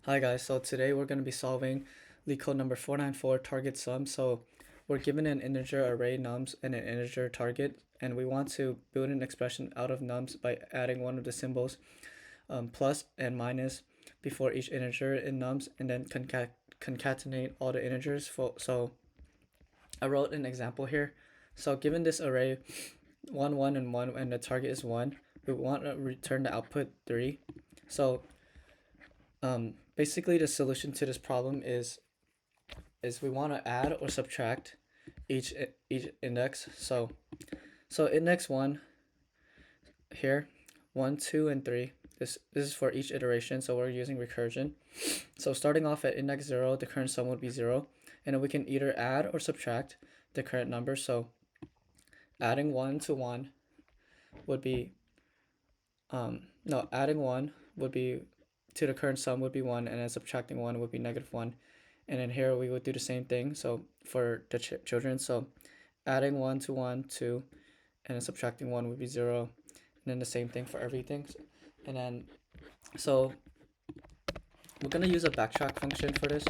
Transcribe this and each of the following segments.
Hi guys, so today we're going to be solving LeetCode number 494 target sum. So we're given an integer array nums and an integer target, and we want to build an expression out of nums by adding one of the symbols plus and minus before each integer in nums, and then concatenate all the integers. So I wrote an example here. So given this array 1, 1, and 1, and the target is 1, we want to return the output 3. So basically the solution to this problem is we want to add or subtract each index. So index 1 here, 1, 2, and 3. This is for each iteration, so we're using recursion. So starting off at index 0, the current sum would be 0, and then we can either add or subtract the current number. So adding 1 to 1 would be adding 1 would be to the current sum would be 1, and then subtracting 1 would be -1. And then here we would do the same thing, so for the children. So adding 1 to 1, 2, and then subtracting 1 would be 0, and then the same thing for everything. And then so we're going to use a backtrack function for this,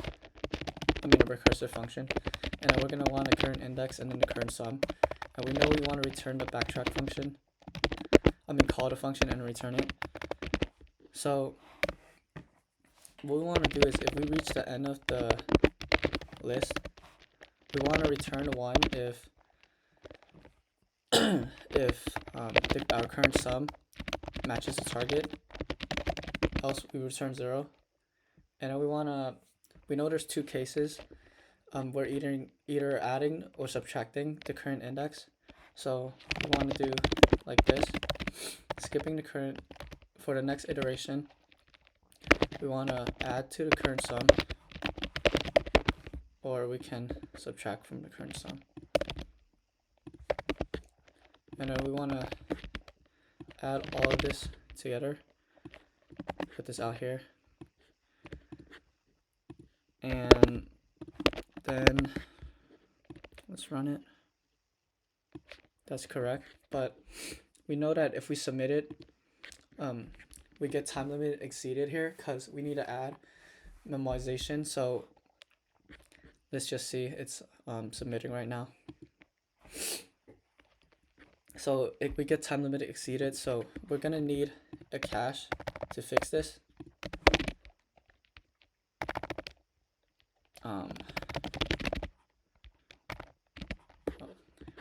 a recursive function, and then we're going to want a current index and then the current sum, and we know we want to return the backtrack function, call the function and return it. So what we want to do is, if we reach the end of the list, we want to return 1 if our current sum matches the target, else we return 0. And then we know there's two cases. We're either adding or subtracting the current index. So we want to do like this, skipping the current. For the next iteration, we want to add to the current sum, or we can subtract from the current sum. And then we want to add all of this together, put this out here, and then let's run it. That's correct, but we know that if we submit it, we get time limit exceeded here because we need to add memoization. So let's just see, it's submitting right now. So if we get time limit exceeded, so we're gonna need a cache to fix this.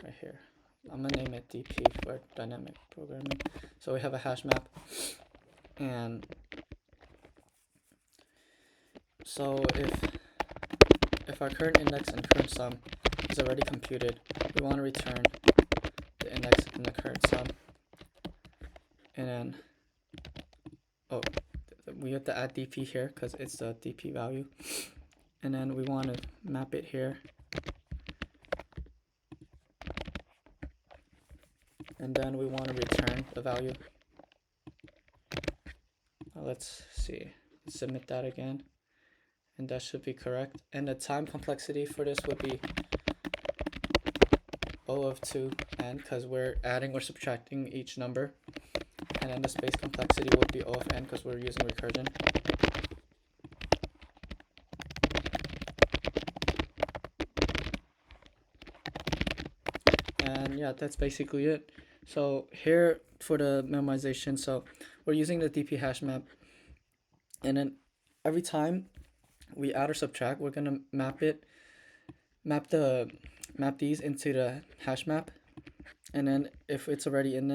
Right here, I'm gonna name it DP for dynamic programming. So we have a hash map, and so if our current index and current sum is already computed, we want to return the index and the current sum, and then we have to add DP here because it's the DP value, and then we want to map it here, and then we want to return the value. Let's see, submit that again, and that should be correct. And the time complexity for this would be O of 2n, because we're adding or subtracting each number, and then the space complexity would be O of n because we're using recursion. And yeah, that's basically it. So here for the memoization, so we're using the DP hash map, and then every time we add or subtract, we're gonna map these into the hash map, and then if it's already in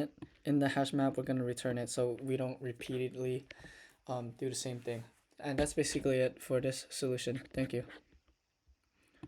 the hash map, we're gonna return it, so we don't repeatedly do the same thing. And that's basically it for this solution. Thank you.